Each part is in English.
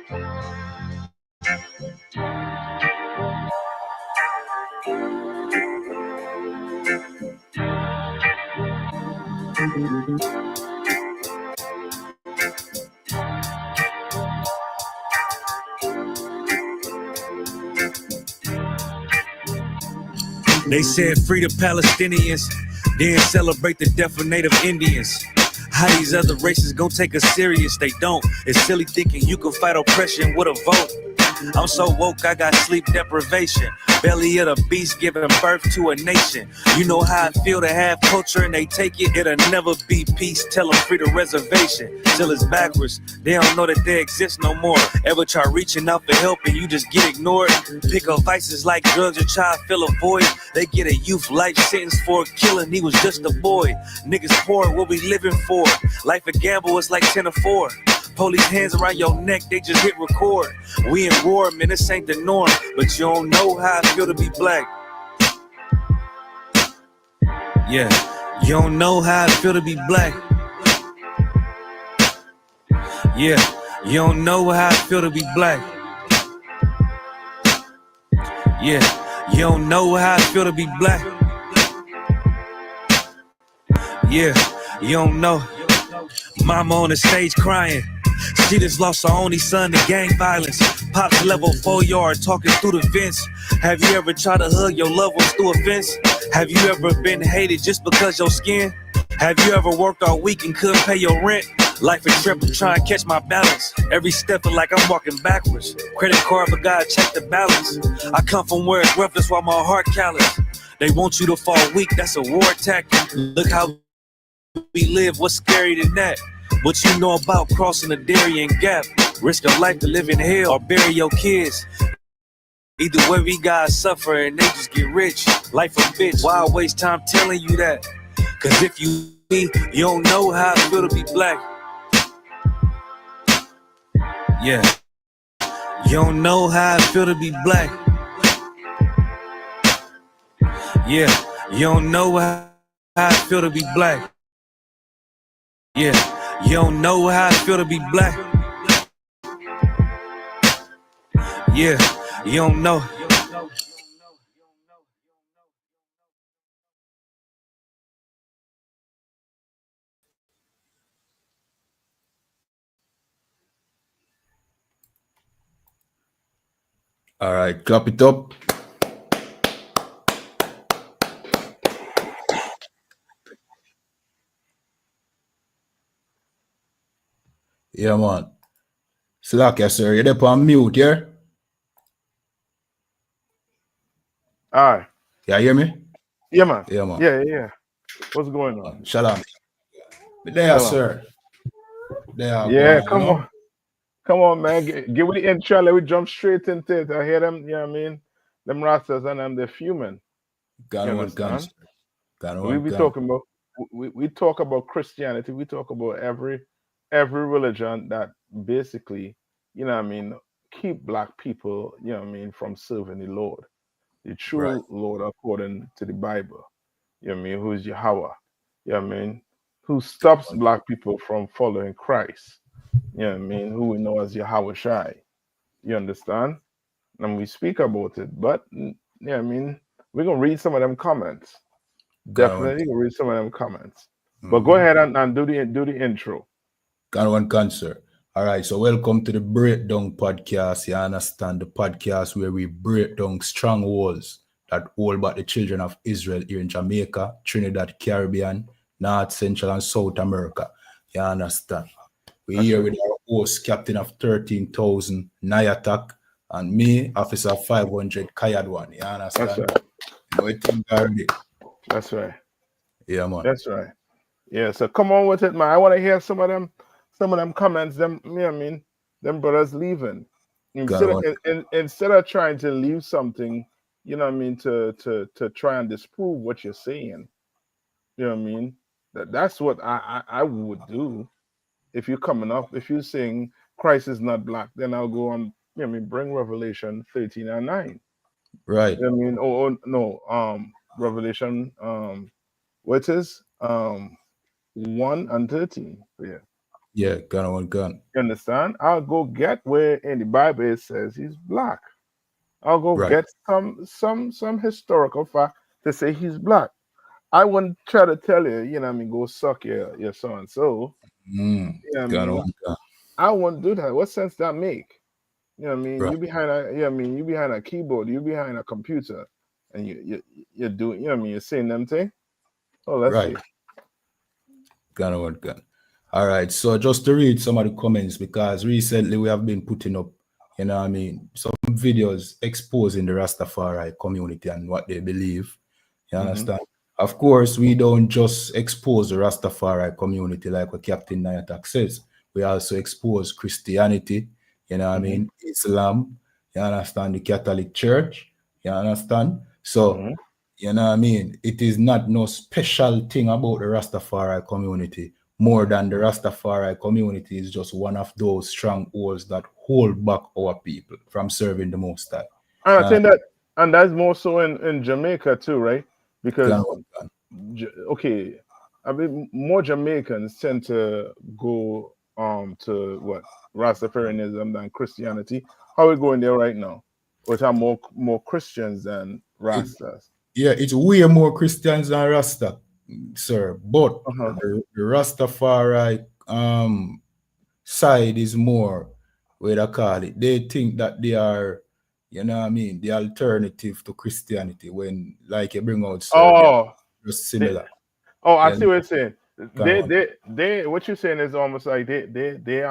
They said free the Palestinians, then celebrate the death of native Indians. How these other races gon' take us serious? They don't. It's silly thinking you can fight oppression with a vote. I'm so woke, I got sleep deprivation. Belly of the beast giving birth to a nation. You know how I feel to have culture and they take it. It'll never be peace. Tell them free the reservation. Till it's backwards. They don't know that they exist no more. Ever try reaching out for help and you just get ignored? Pick up vices like drugs and try to fill a void. They get a youth life sentence for a killing. He was just a boy. Niggas poor, what we living for? Life a gamble, it's like 10 or 4. Police hands around your neck, they just hit record. We in war, man, this ain't the norm. But you don't know how I feel to be black. Yeah, you don't know how I feel to be black. Yeah, you don't know how I feel to be black. Yeah, you don't know how I feel to be black. Yeah, you don't know. Mama on the stage crying. She just lost her only son to gang violence. Pops level 4 yard talking through the vents. Have you ever tried to hug your loved ones through a fence? Have you ever been hated just because your skin? Have you ever worked all week and couldn't pay your rent? Life a trip, I'm trying to catch my balance. Every step feel like I'm walking backwards. Credit card, but gotta check the balance. I come from where it's rough, that's why my heart callous. They want you to fall weak, that's a war tactic. Look how we live, what's scary than that? What you know about crossing the Darien Gap? Risk a life to live in hell or bury your kids. Either way we gotta suffer and they just get rich. Life a bitch, why I waste time telling you that? Cause if you don't know how I feel to be black. Yeah, you don't know how I feel to be black. Yeah, you don't know how I feel to be black. Yeah, you don't know how I feel to be black. Yeah, you don't know. All right, clap it up. Yeah, man. Slack, sir. You're there on mute, yeah? All right. Yeah, hear me? Yeah, man. Yeah, man. Yeah. What's going on? Shalom. There, sir. There. Yeah, Going, come on, man. Give me the intro. Let me jump straight into it. I hear them, you know what I mean? Them rastas and them, they're fuming. Got You one gun, understand? sir. Got We one be gun. talking about we talk about Christianity. We talk about every religion that basically, you know what I mean, keep black people, you know what I mean, from serving the Lord. The true Right. Lord according to the Bible. You know what I mean? Who is Yahweh. You know what I mean? Who stops black people from following Christ. You know what I mean? Who we know as Yahweh Shai. You understand? And we speak about it. But yeah, I mean, we're gonna read some of them comments. Definitely gonna read some of them comments. But go ahead and do the intro. Got one gun, sir. All right, so welcome to the Breakdown Podcast. You understand, the podcast where we break down strongholds that hold back the children of Israel here in Jamaica, Trinidad, Caribbean, North, Central, and South America. You understand? We're here with our host, Captain of 13,000, Nayatak, and me, Officer 500, Kayadwan. You understand? That's right. Yeah, man. That's right. Yeah, so come on with it, man. I want to hear some of them comments, them, you know what I mean, them brothers leaving. Instead of trying to leave something, you know what I mean, to try and disprove what you're saying. You know what I mean? That's what I would do. If you're coming up, if you're saying Christ is not black, then I'll go on, you know what I mean, bring Revelation 13 and 9. Right. You know what I mean? No, Revelation, what is 1 and 13. Yeah. Yeah, gun on gun. You understand? I'll go get where in the Bible it says he's black. I'll go Right. get some historical fact to say he's black. I wouldn't try to tell you, you know what I mean, go suck your so and so. You know what I Gun mean? on gun. I wouldn't do that. What sense that make? You know what I mean? Right. You behind a you know what I mean, you behind a keyboard, you behind a computer, and you're doing, you know what I mean, you're saying them thing. Oh, let's Right. see. Gun on gun. All right. So just to read some of the comments, because recently we have been putting up, you know what I mean, some videos exposing the Rastafari community and what they believe. You understand? Of course, we don't just expose the Rastafari community like what Captain Nayatak says. We also expose Christianity, you know what I mean, Islam, you understand, the Catholic Church, you understand? So, you know what I mean, it is not no special thing about the Rastafari community, more than the Rastafari community is just one of those strongholds that hold back our people from serving the Most High. And I think that, and that's more so in Jamaica too, right? Because okay, I mean, more Jamaicans tend to go to what, Rastafarianism than Christianity. How are we going there right now? Which are more Christians than Rastas. Yeah, it's way more Christians than Rasta, sir. But the Rastafari side is more, what I call it. They think that they are, you know what I mean, the alternative to Christianity when, like, you bring out, sir, just similar. I see what you're saying. They what you're saying is almost like they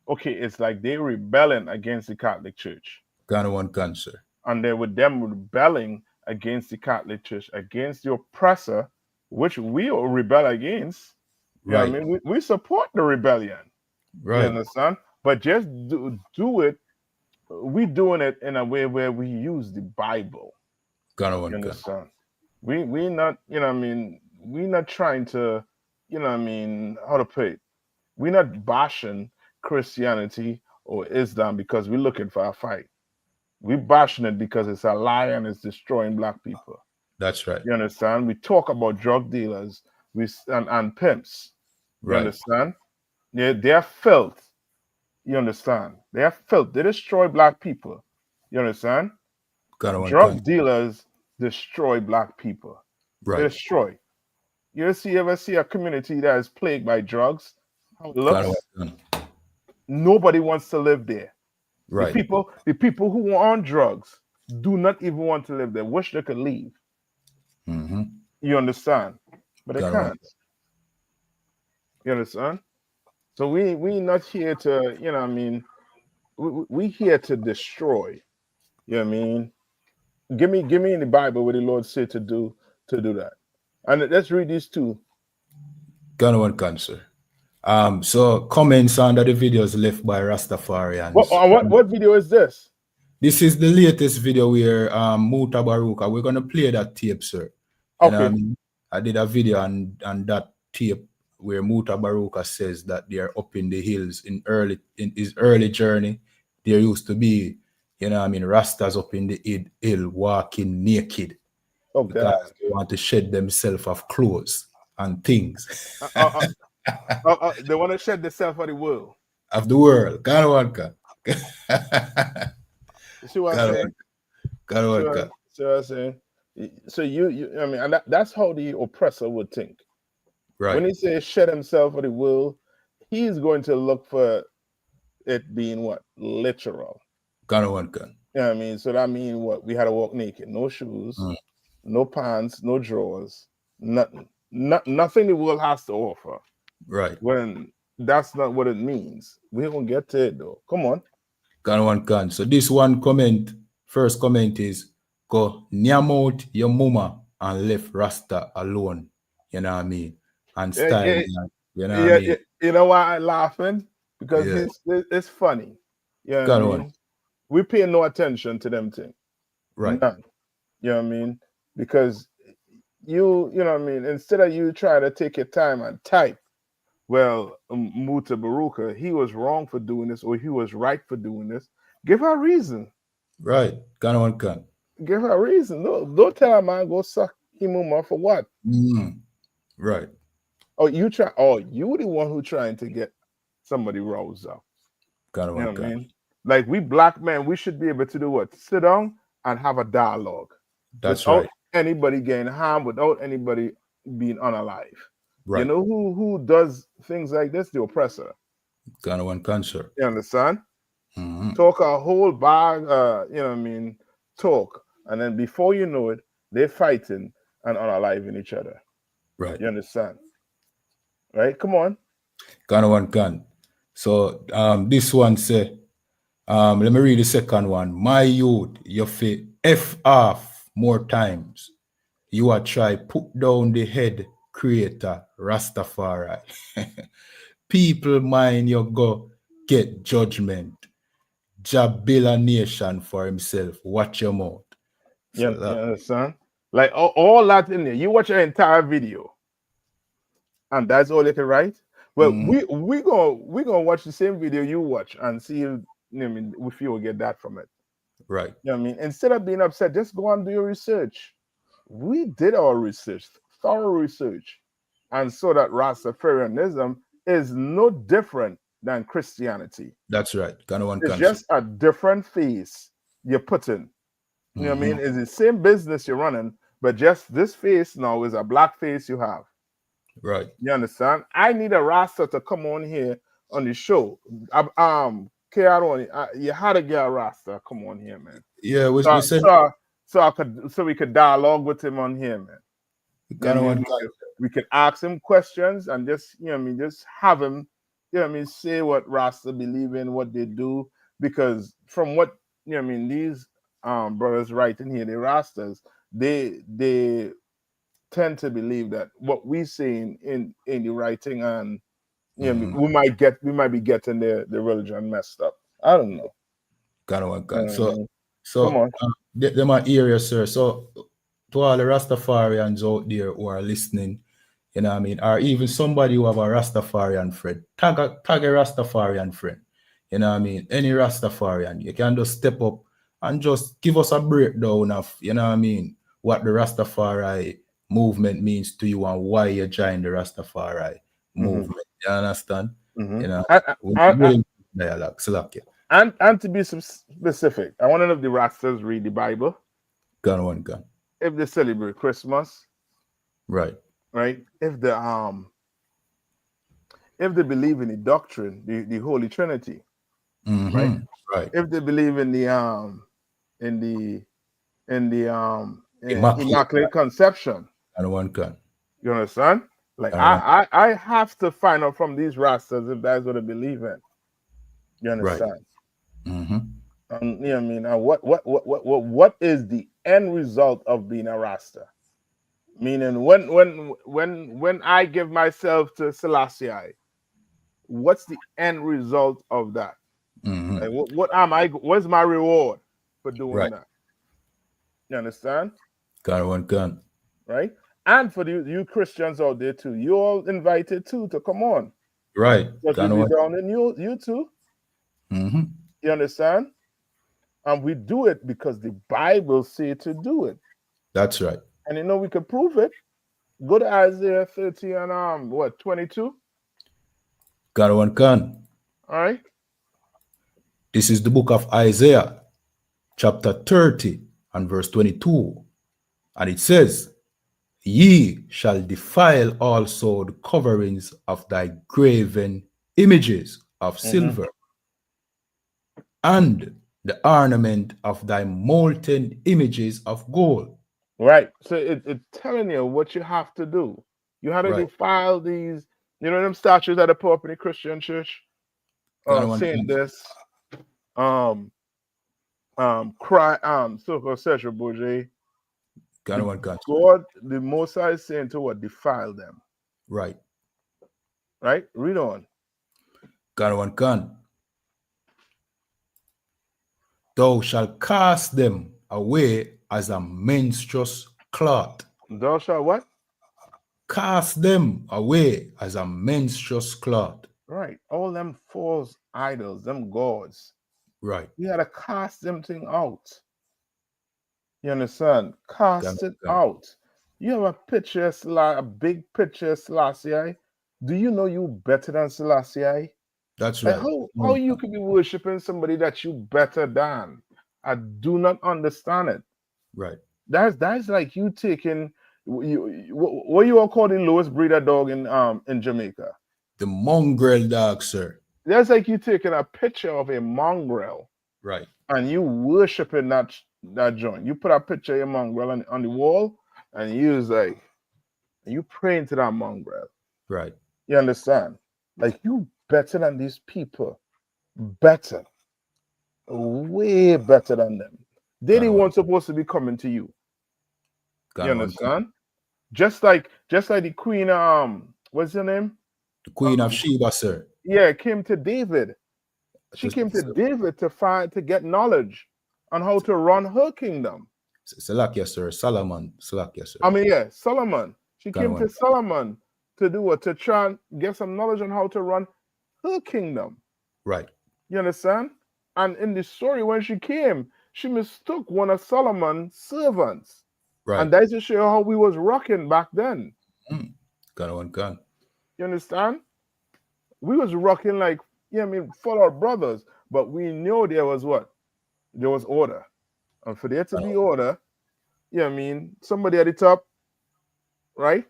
okay, it's like they rebelling against the Catholic Church. Kind of one cancer. And they with them rebelling against the Catholic Church, against the oppressor, which we rebel against. Right. I mean, we support the rebellion. Right. You understand? But just do it. We doing it in a way where we use the Bible. You understand? We not, you know what I mean, we not trying to, you know what I mean, how to put it. We're not bashing Christianity or Islam because we're looking for a fight. We're bashing it because it's a lie and it's destroying black people. That's right. You understand? We talk about drug dealers and pimps. You understand? They're filth. You understand? They're filth. They destroy black people. You understand? Drug dealers destroy black people. Right. They destroy. You ever see a community that is plagued by drugs? How it looks? Nobody wants to live there. Right. The people who are on drugs do not even want to live there. Wish they could leave. You understand? But they can't. You understand? So we not here to, you know what I mean, we here to destroy. You know what I mean? Give me in the Bible where the Lord said to do that. And let's read these two. Gun one cancer. So comments under the videos left by Rastafarians. What video is this? This is the latest video where Muta Baruka. We're gonna play that tape, sir. Okay. I did a video on that tape where Muta Baruka says that they are up in the hills in his early journey. There used to be, you know what I mean, Rastas up in the hill walking naked. Because they want to shed themselves of clothes and things. They want to shed themselves of the world. Of the world. Karawanka. See what I'm saying? Karawanka. See what I'm saying? So you I mean, and that's how the oppressor would think. Right. When he says shed himself of the world, he's going to look for it being what? Literal. Karawanka. You know what I mean? So that means what? We had to walk naked. No shoes, no pants, no drawers, nothing. Nothing the world has to offer. Right. When that's not what it means. We don't get to it though. Come on. Can. So this first comment is go nyam out your mama and left Rasta alone. You know what I mean? And style. You know what I mean? You know why I'm laughing? Because it's funny. You know what I mean? We pay no attention to them things. Right. None. You know what I mean? Because you know what I mean? Instead of you try to take your time and type, well, Muta Baruka, he was wrong for doing this or he was right for doing this. Give her a reason. Right. Can. Give her a reason. No, don't tell her, man, go suck him for what? Right. Oh, you the one who trying to get somebody rose up. Got You know one what I gun. mean? Like we black men, we should be able to do what? Sit down and have a dialogue That's without right. anybody getting harmed, without anybody being unalive. You Right. know who does things like this? The oppressor. Got one gun, sir. You understand? Mm-hmm. Talk a whole bag, you know what I mean? Talk. And then before you know it, they're fighting and unaliving each other. Right. You understand? Right? Come on. Got one gun. So this one say, let me read the second one. My youth, you fit F off more times. You are try put down the head creator Rastafari. People mind you go get judgment. Jah build a nation for himself. Watch your mouth. So You that, understand? Like all that in there. You watch an entire video, and that's all you can write. Well, we gonna watch the same video you watch and see if you know what I mean if you will get that from it. right. You know what I mean? Instead of being upset, just go and do your research. We did our research, thorough research, and so that Rastafarianism is no different than Christianity. That's right. Got one It's gun. just a different face you're putting. You know what I mean? It's the same business you're running, but just this face now is a black face you have. Right. You understand? I need a Rasta to come on here on the show. Kearoni, you had to get a Rasta come on here, man. Yeah, we said So we could dialogue with him on here, man. got one We could ask him questions and just you know what I mean, just have him, you know what I mean, say what Rasta believe in, what they do, because from what you know what I mean, these brothers writing here, the Rastas, they tend to believe that what we see in the writing and you know we might be getting the religion messed up. I don't know. Got one gun. Come So on. them are area, sir. So to all the Rastafarians out there who are listening, you know what I mean, or even somebody who have a Rastafarian friend, tag a Rastafarian friend. You know what I mean? Any Rastafarian, you can just step up and just give us a breakdown of, you know what I mean, what the Rastafari movement means to you and why you joined the Rastafari movement. You understand? You know, really dialogue. So like, and to be specific, I want to know if the Rastas read the Bible, gun one gun. if they celebrate Christmas, Right. right? If they believe in the doctrine, the Holy Trinity, right? Right. If they believe in the Immaculate Conception, And one gun. you understand? Like I have to find out from these Rastas if that's what they believe in. You understand? Right. And you know what I mean? And what is the end result of being a Rasta? Meaning when I give myself to Selassie, what's the end result of that? Like, what am I? What's my reward for doing that? You understand? Got one gun. Right? And for you Christians out there too, you're all invited too to come on. Right. But we'll be down in you too. You understand? And we do it because the Bible says to do it. That's right. And you know we can prove it. Go to Isaiah 30 and 22. Got one gun. All right. This is the book of Isaiah, chapter 30 and verse 22. And it says, Ye shall defile also the coverings of thy graven images of silver, and the ornament of thy molten images of gold. Right. So it's telling you what you have to do. You have to defile these, you know, them statues that are put up in the Christian church. Saying this. So Serge Bourget. God, the Most High is saying to what? Defile them. Right. Right? Read on. Gun. Thou shalt cast them away as a menstruous cloth. Thou shalt what? Cast them away as a menstruous cloth. Right. All them false idols, them gods. Right. You gotta cast them thing out. You understand? Cast it out. You have a picture, a big picture of Selassie. Do you know you better than Selassie? That's Like right. how you could be worshiping somebody that you better than? I do not understand it. Right. That's like you taking what you all call the lowest breeder dog in Jamaica. The mongrel dog, sir. That's like you taking a picture of a mongrel Right. and you worshiping that joint. You put a picture of a mongrel on the wall and you praying to that mongrel. Right. You understand? Like you better than these people. Better. Way better than them. They the ones supposed to be coming to you. You understand? Just like the queen, what's her name? The Queen of Sheba, sir. Yeah, came to David. She came to David to get knowledge on how to run her kingdom. Salakia, sir. Solomon. Salakia, sir. I mean, yeah, Solomon. She came to Solomon to do what? To try and get some knowledge on how to run her kingdom. Right. You understand? And in the story, when she came, she mistook one of Solomon's servants. Right. And that's to show how we was rocking back then. Gun. You understand? We was rocking like, for our brothers, but we knew there was what? There was order. And for there to be order, somebody at the top, right?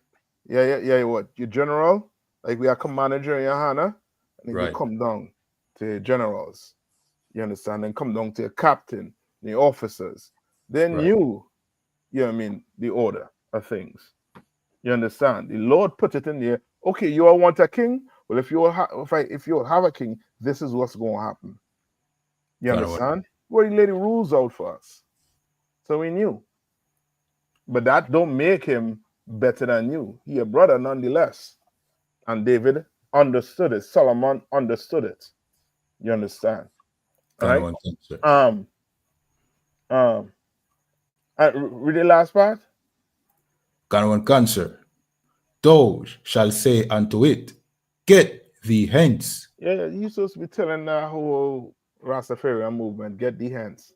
Yeah, what? Your general, like we are commander in Johanna, and then you come down to generals. You understand? Then come down to a captain, the officers. Then the order of things. You understand? The Lord put it in there. Okay, you all want a king? Well, if you have a king, this is what's going to happen. You understand? Well, he laid the rules out for us. So we knew. But that don't make him better than you. He a brother nonetheless. And David understood it. Solomon understood it. You understand? Right? Read the last part. Cancer. Thou shall say unto it, get thee hence. Yeah, you supposed to be telling that whole Rastafarian movement, get thee hence.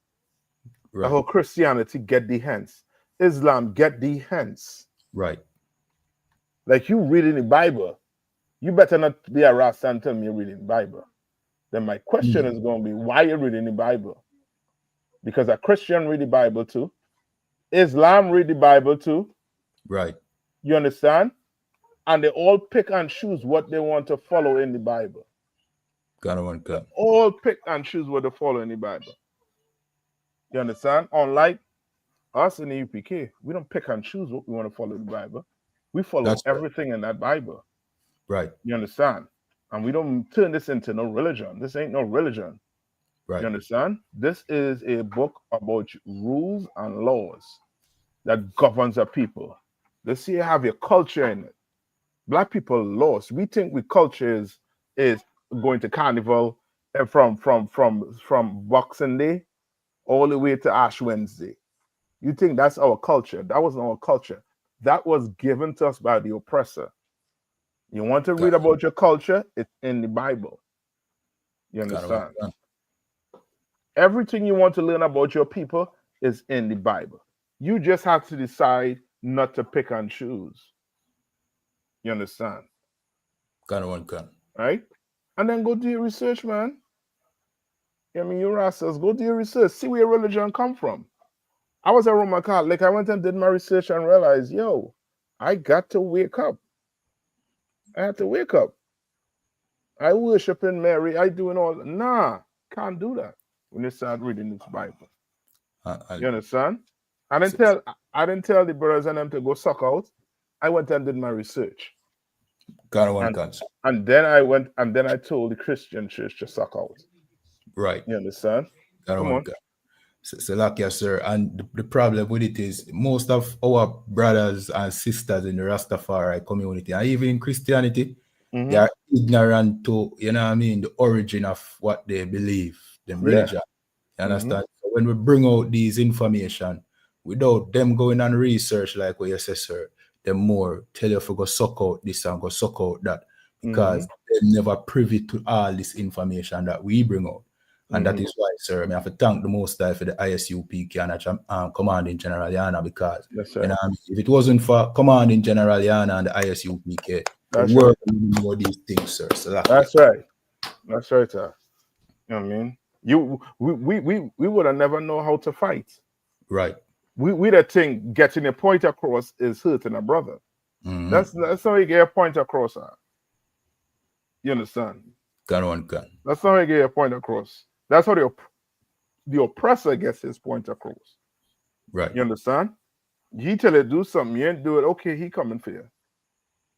Right. The whole Christianity, get thee hence. Islam, get thee hence. Right. Like you reading the Bible, you better not be a Rasta and tell me you're reading the Bible. Then my question is going to be, why are you reading the Bible? Because a Christian read the Bible too. Islam read the Bible too. Right. You understand? And they all pick and choose what they want to follow in the Bible. All pick and choose what they follow in the Bible. You understand? Unlike us in the UPK, we don't pick and choose what we want to follow in the Bible. We follow everything in that Bible. Right. You understand? And we don't turn this into no religion. This ain't no religion. Right. You understand? This is a book about rules and laws that governs a people. This here have your culture in it. Black people lost. We think we culture is going to carnival and from Boxing Day all the way to Ash Wednesday. You think that's our culture? That wasn't our culture. That was given to us by the oppressor. You want to read about your culture? It's in the Bible. You understand? Everything you want to learn about your people is in the Bible. You just have to decide not to pick and choose. You understand? Right? And then go do your research, man. You Rastas, go do your research. See where religion come from. I was a Roman Catholic. I went and did my research and realized, I got to wake up. I had to wake up. I worship in Mary. I doing all. Nah, can't do that when you start reading this Bible. You understand? I didn't tell the brothers and them to go suck out. I went and did my research. And then I told the Christian church to suck out. Right. You understand? Come on. So like yes, sir. And the problem with it is most of our brothers and sisters in the Rastafari community and even in Christianity, they are ignorant to, the origin of what they believe, the religion. You understand? So when we bring out these information, without them going and research like what you say, sir, them more tell you if you go suck out this and go suck out that, because they're never privy to all this information that we bring out. And that is why, sir, I have to thank the Most High for the ISUPK and Commanding General Yana, because if it wasn't for Commanding General Yana and the ISUPK, the world wouldn't know these things, sir. So that's right. That's right, sir. You know what I mean? We would have never know how to fight. Right. We the thing getting a point across is hurting a brother. Mm-hmm. That's how you get a point across. You understand? Gun. That's how you get a point across. That's how the oppressor gets his point across. Right. You understand? He tell you do something, you ain't do it. Okay, he coming for you.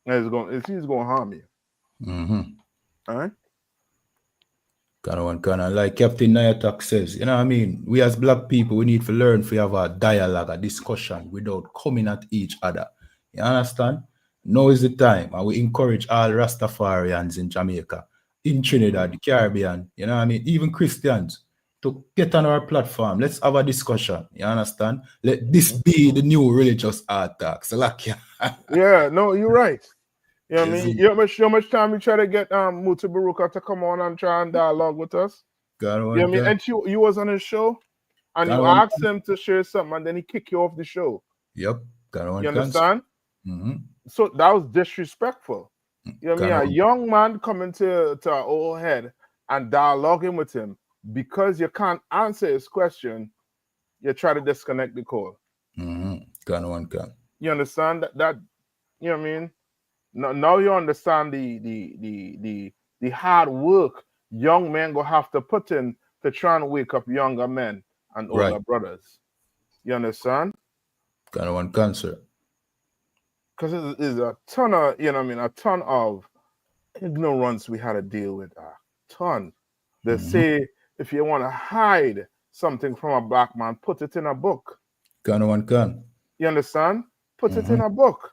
And he's going to harm you. Mm-hmm. All right. Gun. Like Captain Nayatak says, you know what I mean? We as black people, we need to learn to have a dialogue, a discussion without coming at each other. You understand? Now is the time, and we encourage all Rastafarians in Jamaica, in Trinidad, the Caribbean, you know what I mean? Even Christians, to get on our platform. Let's have a discussion. You understand? Let this be the new religious attack. So like, yeah, no, you're right. You know what I Yes, mean? You know how much time you try to get Muti Baruka to come on and try and dialogue with us? You know what I mean? And you was on his show and you asked him to share something and then he kicked you off the show. Yep. You understand? Mm-hmm. So that was disrespectful. You know what I mean? A young man coming to our old head and dialoguing with him because you can't answer his question, you try to disconnect the call. Mm-hmm. You understand that you know what I mean? Now you understand the hard work young men go have to put in to try and wake up younger men and older brothers. You understand? Cancer. Because there's a ton of, you know what I mean, a ton of ignorance we had to deal with. A ton. They say if you want to hide something from a black man, put it in a book. You understand? Put it in a book.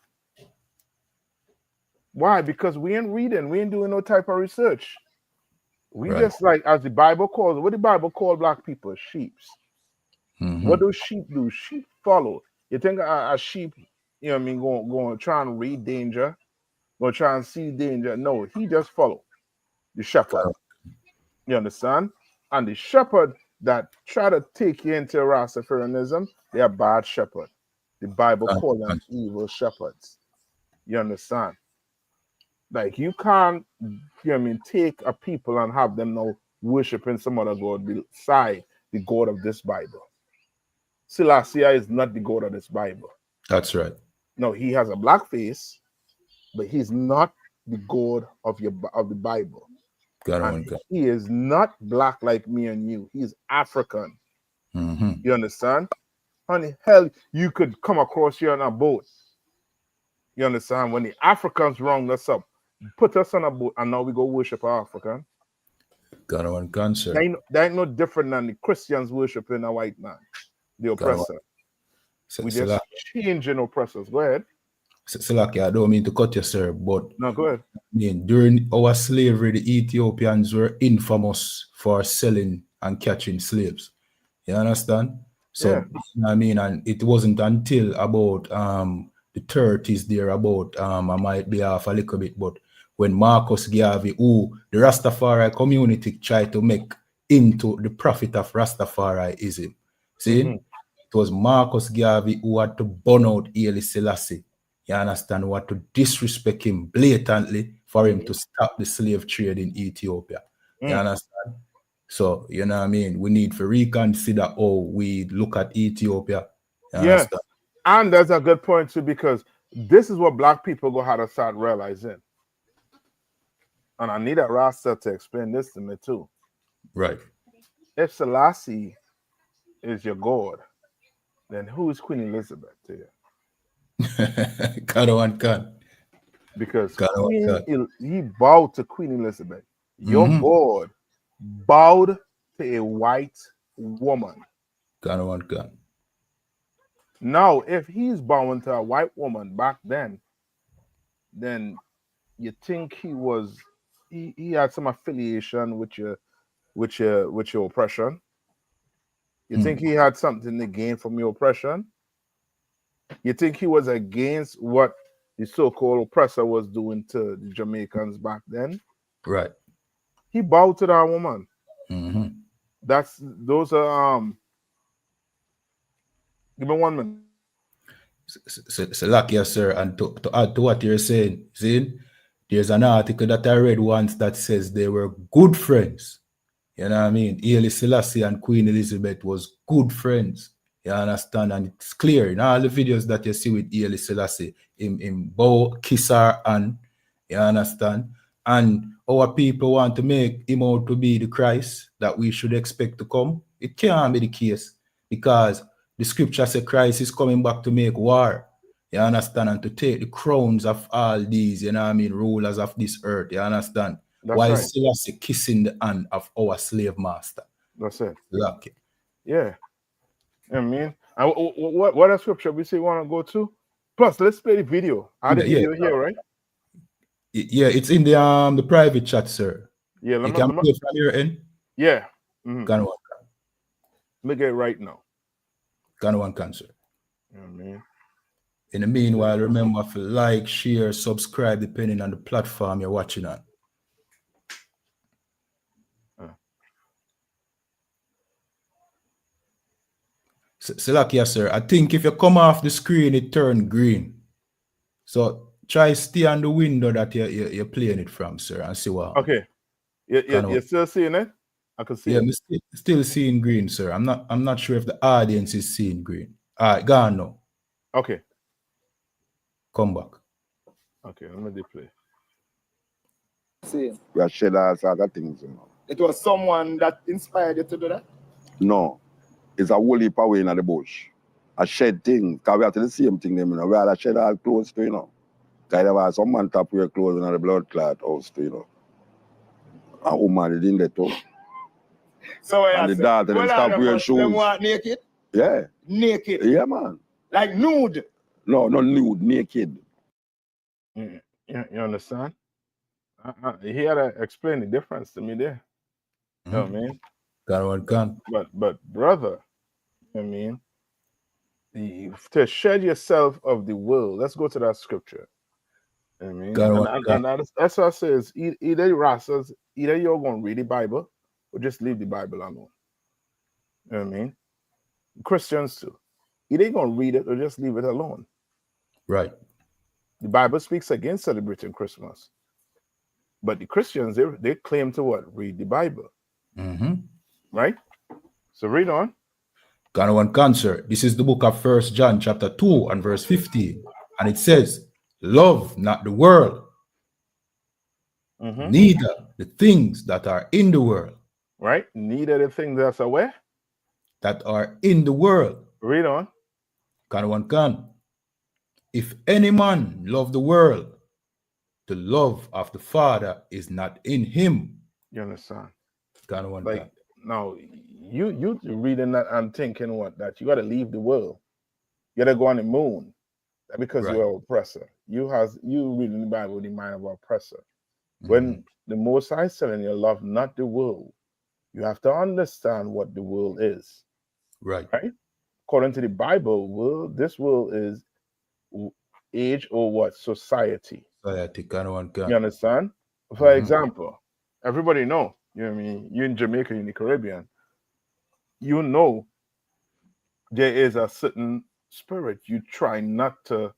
Why? Because we ain't reading, we ain't doing no type of research. We just like, as the Bible calls, what the Bible call black people? Sheeps. What do sheep do? Sheep follow. You think a sheep, you know what I mean, going to try and read danger, going to try and see danger? No, he just follow the shepherd. You understand? And the shepherd that try to take you into Rastafarianism, they are bad shepherd. The Bible call them evil shepherds. You understand? Like you can't, you know what I mean, take a people and have them now worshiping some other God beside the God of this Bible. Selassie is not the God of this Bible. That's right. No, he has a black face, but he's not the God of the Bible. And he is not black like me and you. He's African. You understand? Honey, hell, you could come across here on a boat. You understand? When the Africans round us up, put us on a boat, and now we go worship our African. That ain't no different than the Christians worshiping a white man, the oppressor. We just changing oppressors. Go ahead. Selaki, I don't mean to cut you, sir, but no, go ahead. I mean, during our slavery, the Ethiopians were infamous for selling and catching slaves. You understand? So, I mean, and it wasn't until about the 30s there, about I might be off a little bit, but when Marcus Garvey, who the Rastafari community tried to make into the prophet of Rastafariism, see, it was Marcus Garvey who had to burn out Haile Selassie. You understand? Who had to disrespect him blatantly for him to stop the slave trade in Ethiopia. You understand? So, you know what I mean? We need to reconsider how we look at Ethiopia. Yeah. And that's a good point too, because this is what black people go how to start realizing. And I need a Rasta to explain this to me too. Right. If Selassie is your God, then who is Queen Elizabeth to you? Because he bowed to Queen Elizabeth. Your God bowed to a white woman. Now, if he's bowing to a white woman back then you think he had some affiliation with your oppression? You think he had something to gain from your oppression? You think he was against what the so-called oppressor was doing to the Jamaicans back then? Right. He bowed to that woman. Those are give me 1 minute. So lucky, sir, and to add to what you're saying, see, There's an article that I read once that says they were good friends. You know what I mean? Haile Selassie and Queen Elizabeth was good friends. You understand? And it's clear in all the videos that you see with Haile Selassie, him bow, kiss her, and you understand? And our people want to make him out to be the Christ that we should expect to come. It can't be the case because the scripture says Christ is coming back to make war. You understand? And to take the crowns of all these, you know what I mean, rulers of this earth. You understand? Why is Selassie kissing the hand of our slave master? That's it. Lucky. Yeah. I mean, and what a scripture we say want to go to? Plus, let's play the video. I had the video here, right? Yeah, it's in the private chat, sir. Yeah, you can play from your end. Yeah. Can one. Let me get it right now. Can one cancer. Yeah, man. In the meanwhile, remember to like, share, subscribe, depending on the platform you're watching on. Salakia, sir, I think if you come off the screen, it turned green. So try stay on the window that you're playing it from, sir, and see what. Okay. You're still seeing it? I can see it. Yeah, I'm still seeing green, sir. I'm not sure if the audience is seeing green. All right, go on now. Okay. Come back. Okay, let me play. See, we have shared all sorts of things, you know. It was someone that inspired you to do that? No. It's a whole heap away in the bush. I shed things, because we have to do the same thing, you know. We have to shed all clothes too, you know. Because there was some man tap wear clothes in the blood clot house too, you know. And woman didn't let too. So and the daughter them stop wearing shoes. Them want naked? Yeah. Naked? Yeah, man. Like nude? No, not nude, naked. You understand? He had to explain the difference to me there. You know what I mean? But brother, I mean, to shed yourself of the world. Let's go to that scripture. I mean, and that's what I say is either Rastas, either you're going to read the Bible or just leave the Bible alone. You know what I mean? Christians too. Either you're going to read it or just leave it alone. Right. The Bible speaks against celebrating Christmas. But the Christians, they claim to what? Read the Bible. Mm-hmm. Right? So read on. Ghana one cancer. This is the book of 1 John chapter 2 and verse 15. And it says, love not the world, neither the things that are in the world. Right? Neither the things that are where? That are in the world. Read on. Ghana one can. If any man love the world, the love of the Father is not in him. You understand? Ghana one like, now, you reading that and thinking what? That you got to leave the world. You got to go on the moon. Because you're an oppressor. You reading the Bible with the mind of an oppressor. When the Most High is telling you love not the world, you have to understand what the world is. Right. According to the Bible, this world is age or what? Society. You understand? For example, everybody know, you know what I mean? You in Jamaica, in the Caribbean, you know there is a certain spirit you try not to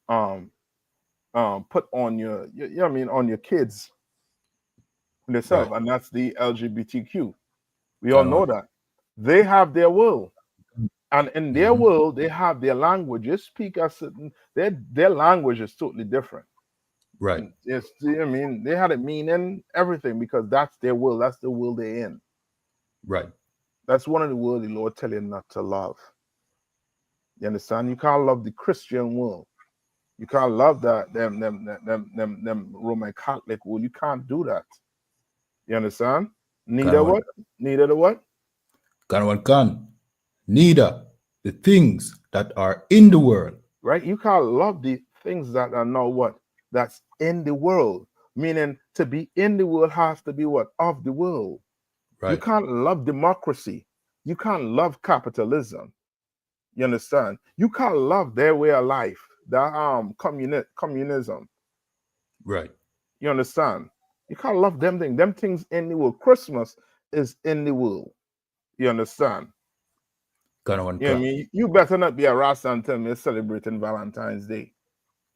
put on your on your kids themselves, and that's the LGBTQ. We all know that. They have their world. And in their world, they have their language. They speak a certain their language is totally different. Right. It's, I mean, they had a meaning, everything, because that's their world. That's the world they're in. Right. That's one of the world the Lord tell you not to love. You understand? You can't love the Christian world. You can't love that them Roman Catholic world. You can't do that. You understand? Neither what? Neither the what? Neither the things that are in the world. Right? You can't love the things that are now what? That's in the world. Meaning to be in the world has to be what? Of the world. Right. You can't love democracy. You can't love capitalism. You understand? You can't love their way of life, that communism. Right. You understand? You can't love them things. Them things in the world. Christmas is in the world. You understand? You know what I mean? You better not be a Rasta and tell me you're celebrating Valentine's Day.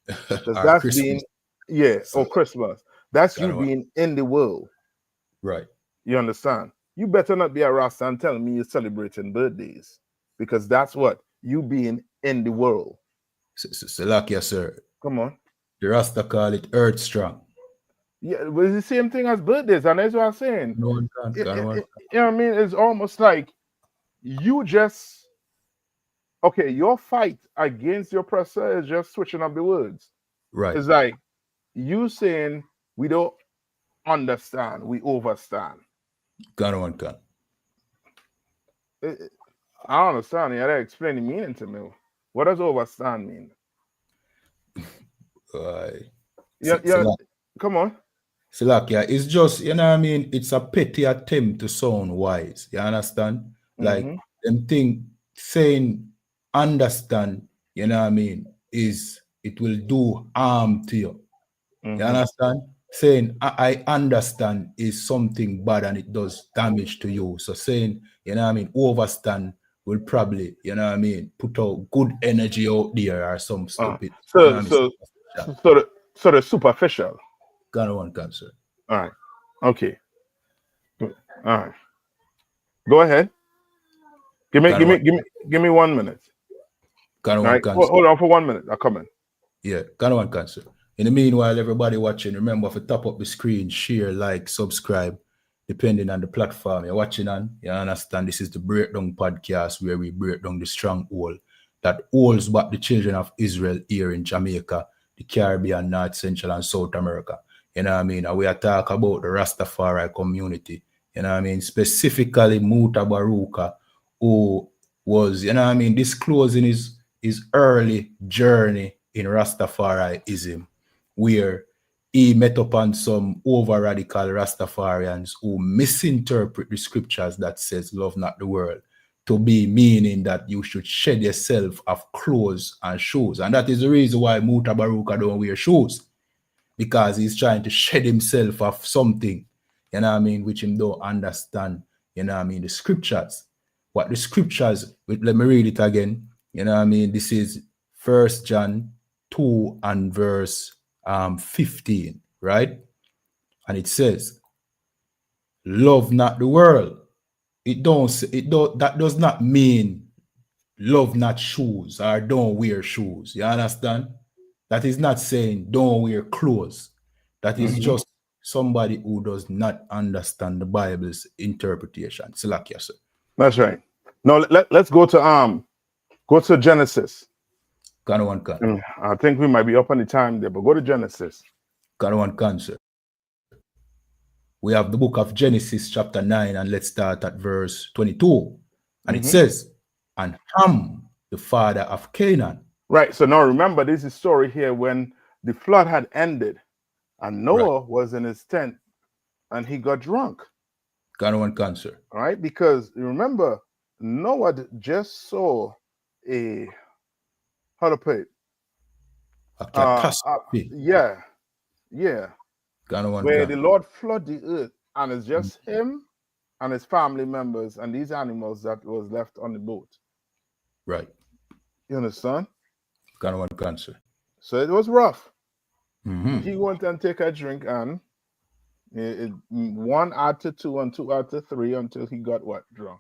Because Yeah, So, or Christmas. That's you Gonna work. being in the world. Right. You understand? You better not be a Rasta and telling me you're celebrating birthdays, because that's what you being in the world. Salakia, sir. Come on. The Rasta call it Earth Strong. Yeah, but it's the same thing as birthdays, and that's what I'm saying. No one can. Gonna work. You know what I mean? It's almost like you just okay. Your fight against your oppressor is just switching up the words. Right. It's like you saying we don't understand, we overstand. Gonna one can. I don't understand. You gotta explain the meaning to me. What does overstand mean? Yeah, come on. Salakia, it's just, you know what I mean? It's a petty attempt to sound wise. You understand? Like, them thing saying understand, you know what I mean, is it will do harm to you. You understand? Saying I understand is something bad and it does damage to you. So saying, you know what I mean, overstand will probably, you know what I mean, put out good energy out there or some stupid. So the superficial. Gonna one cancer. All right. Okay. All right. Go ahead. Give me 1 minute. Gonna one Right. cancer. Hold on for 1 minute. I'll come in. Yeah, gonna one cancer. In the meanwhile, everybody watching, remember to top up the screen, share, like, subscribe, depending on the platform you're watching on. You understand? This is the Breakdown Podcast, where we break down the stronghold that holds back the children of Israel here in Jamaica, the Caribbean, North, Central, and South America. You know what I mean? And we are talking about the Rastafari community. You know what I mean? Specifically, Muta Baruka, who was, you know what I mean, disclosing his early journey in Rastafariism, where he met upon some over-radical Rastafarians who misinterpret the scriptures that says, love not the world, to be meaning that you should shed yourself of clothes and shoes. And that is the reason why Muta Baruka don't wear shoes, because he's trying to shed himself of something, you know what I mean, which him don't understand, you know what I mean, the scriptures. What the scriptures, let me read it again, you know what I mean, this is 1 John 2 and verse 15, right? And it says, love not the world. That does not mean love not shoes or don't wear shoes. You understand? That is not saying don't wear clothes. That is just somebody who does not understand the Bible's interpretation. Salakia, sir. That's right. Now let's go to Genesis. I think we might be up on the time there, but go to Genesis. Sir. We have the book of Genesis chapter 9, and let's start at verse 22. And it says, and Ham, the father of Canaan. Right. So now remember, this is a story here when the flood had ended and Noah was in his tent and he got drunk. Sir. Right? Because remember, Noah just saw a, how to put it? A catastrophe. Yeah. Where the Lord flood the earth and it's just him and his family members and these animals that was left on the boat. Right. You understand? Sir. So it was rough. He went and take a drink and one out to two and two out to three until he got what? Drunk.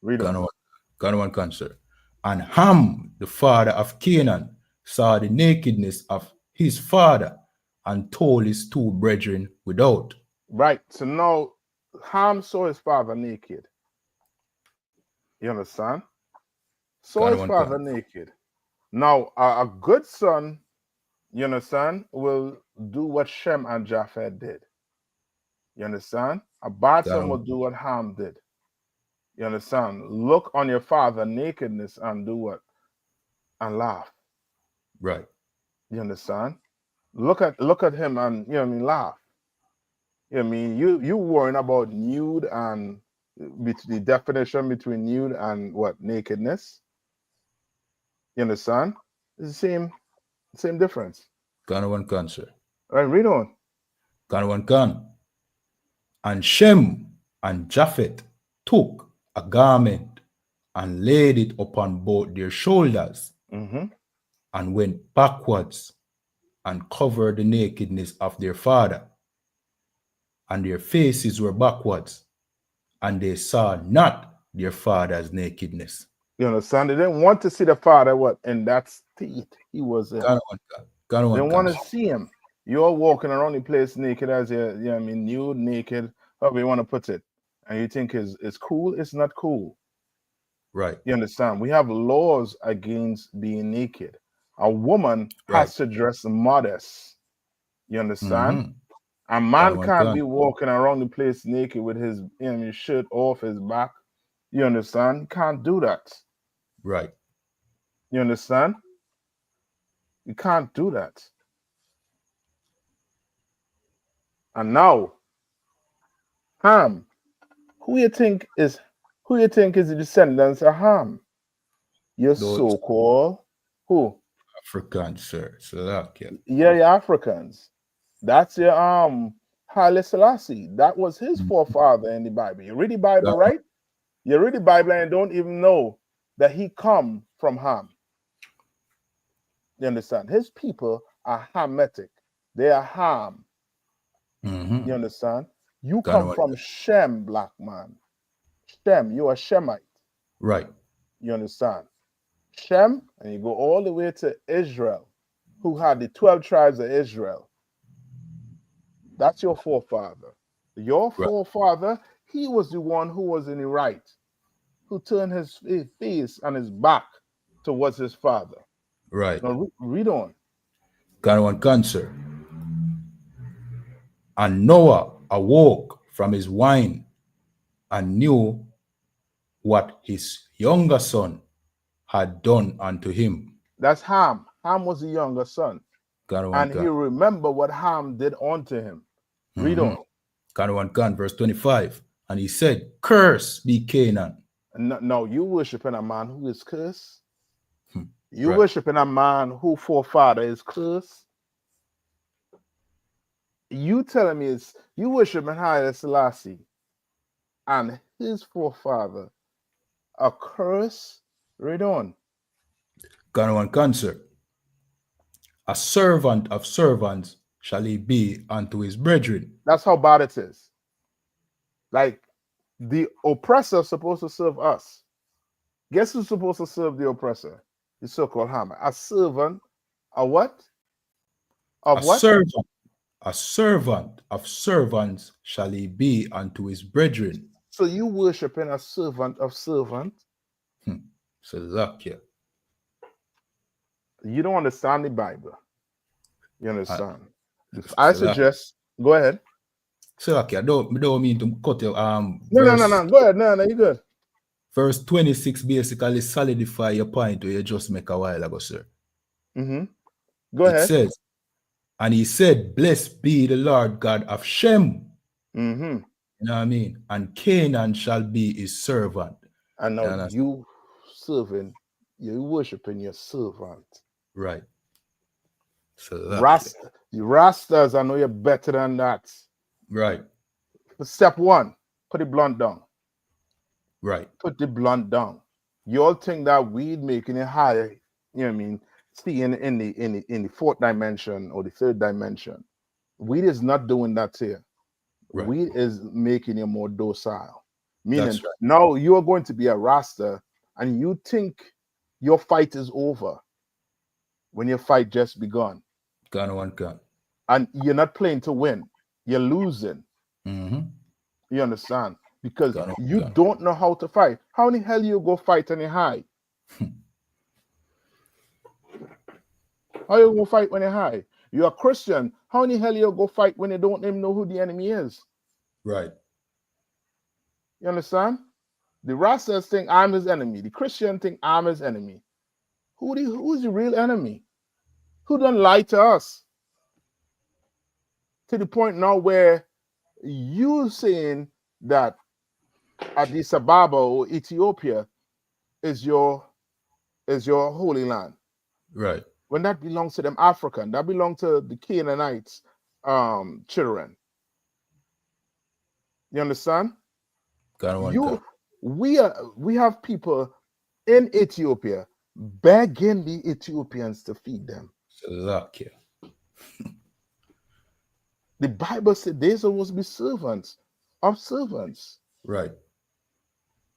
Read on. Sir. And Ham, the father of Canaan, saw the nakedness of his father and told his two brethren without. Right. So now Ham saw his father naked. You understand? Saw his father naked. Now, a good son, you understand, will do what Shem and Japheth did. You understand? A bad son will do what Ham did. You understand? Look on your father nakedness and do what? And laugh. Right. You understand? Look at him and, you know what I mean, laugh. You know what I mean? You worrying about nude and the definition between nude and what? Nakedness. You understand? It's the same difference. Sir. All right, read on. And Shem and Japheth took a garment and laid it upon both their shoulders and went backwards and covered the nakedness of their father, and their faces were backwards, and they saw not their father's nakedness. You understand? They didn't want to see the father what in that state he was in. They didn't want to see him. You're walking around the place naked as nude, naked, however you want to put it. And you think it's cool? It's not cool. Right. You understand? We have laws against being naked. A woman has to dress modest. You understand? A man can't be walking around the place naked with his shirt off his back. You understand? You can't do that. Right. You understand? You can't do that. And now, Ham, who you think is the descendants of Ham? Your so-called who? Africans, sir. Slovakia. Yeah, your Africans. That's your Haile Selassie. That was his forefather in the Bible. You read the Bible, right? You read the Bible and don't even know that he come from Ham. You understand? His people are Hamitic. They are Ham. You understand? You come from Shem, black man. Shem, you are Shemite. Right. You understand? Shem, and you go all the way to Israel, who had the 12 tribes of Israel. That's your forefather. Your forefather, he was the one who was in the right, who turned his face and his back towards his father. Right. Now read on. Cancer. And Noah awoke from his wine and knew what his younger son had done unto him. That's Ham. Ham was the younger son. And he remembered what Ham did unto him. Read on. Verse 25. And he said, Curse be Canaan. No, you worshiping a man who is cursed. You worshiping a man who forefather is cursed. You telling me you worshiping Haile Selassie and his forefather a curse? Read on. Cancer. A servant of servants shall he be unto his brethren. That's how bad it is. Like the oppressor is supposed to serve us. Guess who's supposed to serve the oppressor? The so-called Hammer. A servant. A what? A servant of servants shall he be unto his brethren. So you worshiping a servant of servant? Salakia. You don't understand the Bible. You understand? I suggest go ahead. Salakia, I don't mean to cut you. No. Go ahead. No, you're good. Verse 26 basically solidify your point you just make a while ago, sir. Go ahead. It says, and he said, Blessed be the Lord God of Shem. You know what I mean? And Canaan shall be his servant. And now you serving, you worshiping your servant. Right. So the Rastas, I know you're better than that. Right. Step one, put the blunt down. Right. Put the blunt down. You all think that weed making it higher, you know what I mean? See in the fourth dimension or the third dimension. Weed is not doing that here. Right. Weed is making you more docile. Meaning now you're going to be a Rasta and you think your fight is over when your fight just begun. And you're not playing to win. You're losing. You understand? Because you don't know how to fight. How in the hell you go fight any high? How you go fight when you're high? You're a Christian. How in the hell you go fight when you don't even know who the enemy is? Right. You understand? The Rastas think I'm his enemy. The Christian think I'm his enemy. Who's the real enemy? Who done lie to us? To the point now where you saying that Addis Ababa or Ethiopia is your holy land. Right. When that belongs to them African, that belongs to the Canaanites children. You understand? We have people in Ethiopia begging the Ethiopians to feed them. The Bible said they're supposed to be servants of servants. Right.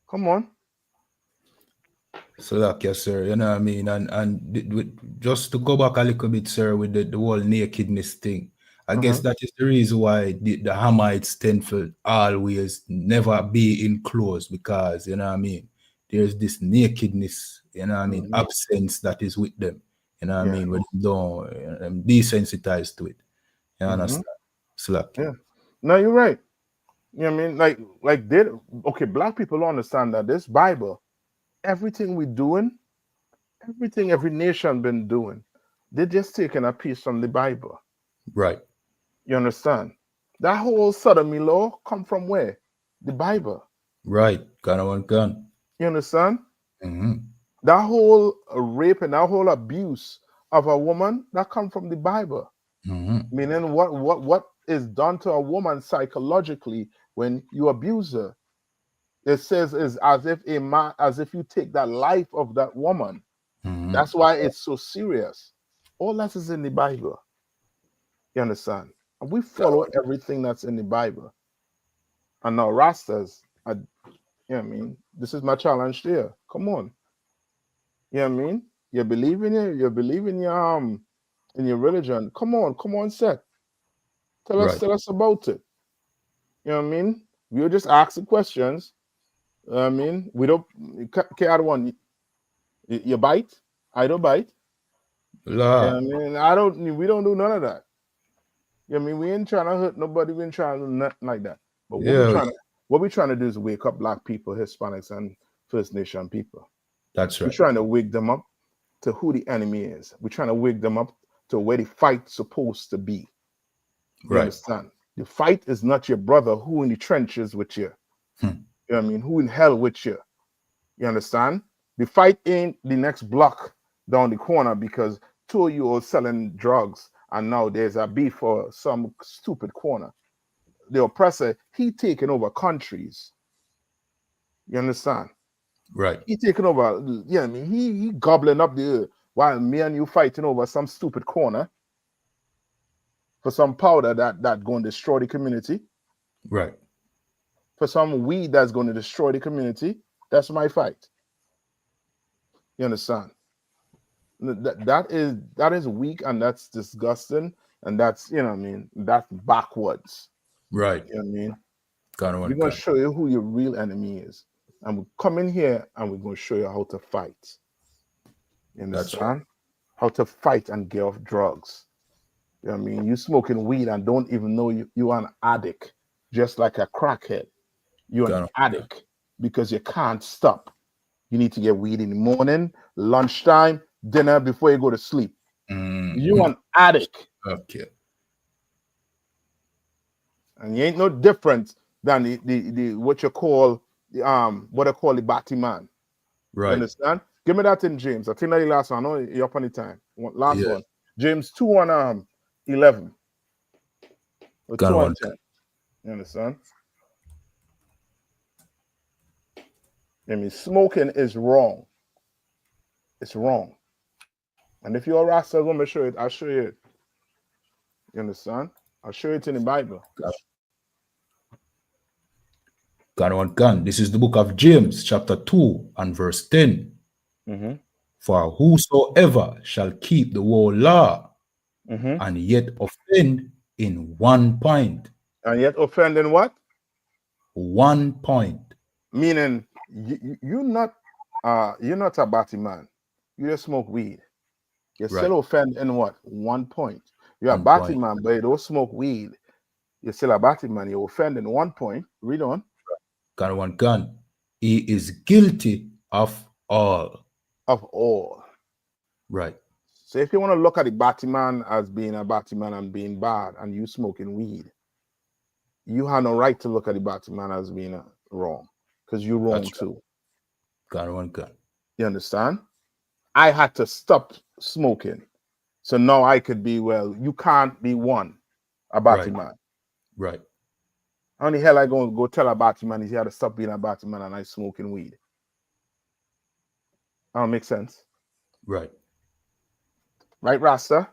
Come on. So like, yes, sir. You know what I mean? Just to go back a little bit, sir, with the whole nakedness thing. I guess that is the reason why the Hamites tend to always never be in clothes, because, you know what I mean, there's this nakedness, you know what I mean, absence that is with them. You know what I mean? When they don't desensitized to it. You understand? So like, Yeah. No, you're right. You know what I mean? Like they okay, black people don't understand that this Bible, everything we're doing, everything every nation been doing, they're just taking a piece from the Bible. right, You understand? That whole sodomy law come from where? The Bible. right. Gun. You understand? Mm-hmm. That whole rape and that whole abuse of a woman, that come from the Bible. Mm-hmm. Meaning what is done to a woman psychologically when you abuse her. It says is as if you take that life of that woman. Mm-hmm. That's why it's so serious. All that is in the Bible. You understand? And we follow everything that's in the Bible. And now Rastas, you know what I mean? This is my challenge here. Come on. You know what I mean? You believe in it, you believe in your religion. Come on, Seth. Tell us about it. You know what I mean? We'll just ask the questions. I mean, we don't care one. You bite, I don't bite. Lord. You know what I mean, we don't do none of that. You know what I mean, we ain't trying to hurt nobody, we ain't trying to do nothing like that. But what we trying to do is wake up black people, Hispanics, and First Nation people. That's right. We're trying to wake them up to who the enemy is. We're trying to wake them up to where the fight's supposed to be. You understand? The fight is not your brother who in the trenches with you. You know what I mean? Who in hell with you. You understand? The fight ain't the next block down the corner because two of you are selling drugs and now there's a beef for some stupid corner. The oppressor, he taking over countries. You understand? Right. He taking over, yeah, I mean, he gobbling up the earth while me and you fighting over some stupid corner for some powder that going to destroy the community. Right. For some weed that's going to destroy the community. That's my fight. You understand? That is weak and that's disgusting and that's, you know what I mean, that's backwards. Right. You know what I mean? We're going to show you who your real enemy is. And we come in here and we're going to show you how to fight. You understand? Right. How to fight and get off drugs. You know what I mean? You smoking weed and don't even know you're an addict, just like a crackhead. You're an addict because you can't stop. You need to get weed in the morning, lunchtime, dinner before you go to sleep. You're an addict. Okay. And you ain't no different than the what you call what I call the Batman. Right. You understand? Give me that in James. I think that the last one. I know you're up on the time. Last one. James 2:11. Or 2:10. You understand? I mean, smoking is wrong. It's wrong. And if you're a Rasta, I'm gonna show it. I'll show you it. You understand? I'll show it in the Bible. Gun. This is the book of James, chapter 2 and verse 10. For whosoever shall keep the whole law and yet offend in one point. And yet offend in what? 1 point. Meaning you're not a batty man. You just smoke weed. You still offend in what? 1 point. You're a batty man, but you don't smoke weed. You're still a batty man. You offend in 1 point. Read on. Gun. He is guilty of all. Of all. Right. So if you want to look at the batty man as being a batty man and being bad and you smoking weed, you have no right to look at the batty man as being wrong. Because you're wrong too. Gun. You understand? I had to stop smoking. So now I could be, well, you can't be one, a batty man. Right. How the hell I going to go tell a batty man he had to stop being a batty man and I smoking weed? That don't make sense. Right. Right, Rasta?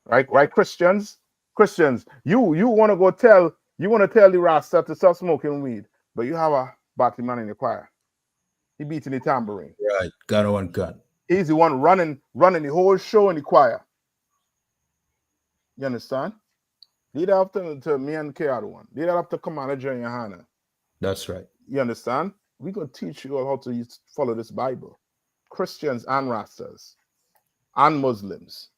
Right? Right, Christians? Christians, you want to tell the Rasta to stop smoking weed, but you have a Batty man in the choir. He beating the tambourine. Right. Gun on gun. He's the one running the whole show in the choir. You understand? Lead up to me and K other one. Lead up to Commander Jerry Hannah. That's right. You understand? We're going to teach you all how to follow this Bible. Christians and Rastas and Muslims.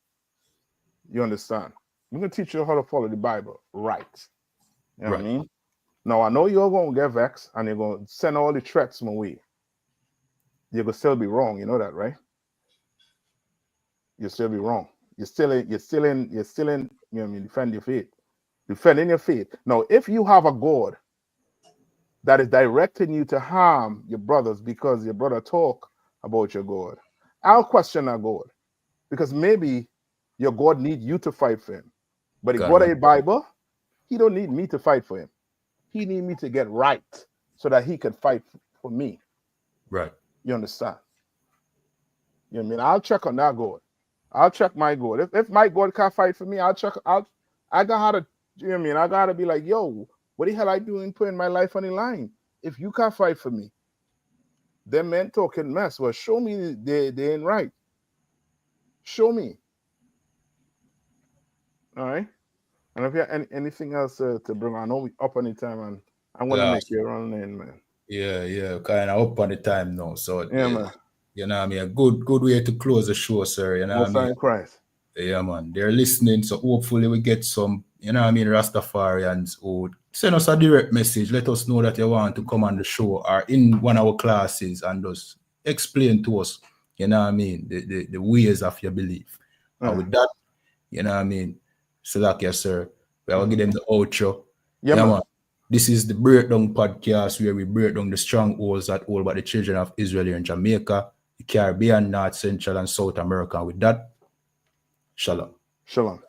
You understand? We're going to teach you how to follow the Bible right. You know what I mean? Now, I know you're going to get vexed and you're going to send all the threats my way. You're going to still be wrong. You know that, right? You'll still be wrong. You're still in, you know what I mean, defend your faith. Defending your faith. Now, if you have a God that is directing you to harm your brothers because your brother talk about your God, I'll question that God. Because maybe your God need you to fight for him. But the God of the Bible, he don't need me to fight for him. He need me to get right so that he can fight for me. Right. You understand? You know what I mean? I'll check on that God. I'll check my God. If my God can't fight for me, I gotta, you know what I mean? I gotta be like, yo, what the hell I doing putting my life on the line? If you can't fight for me, them men talking mess. Well, show me they ain't right. Show me. All right. And if you have anything else to bring, I know we up on the time, and I'm gonna make you run in, man. Yeah, kind of up on the time now. So yeah, man. You know what I mean? A good way to close the show, sir. You know what I mean? Christ. Yeah, man. They're listening, so hopefully we get some, you know what I mean, Rastafarians who send us a direct message. Let us know that you want to come on the show or in one of our classes and just explain to us, you know what I mean, the ways of your belief. And with that, you know what I mean, Salakia, sir, we will give them the outro. Yeah, man. This is the Breakdown Podcast, where we break down the strongholds that hold by the children of Israel here in Jamaica, the Caribbean, North, Central, and South America. With that, shalom. Shalom.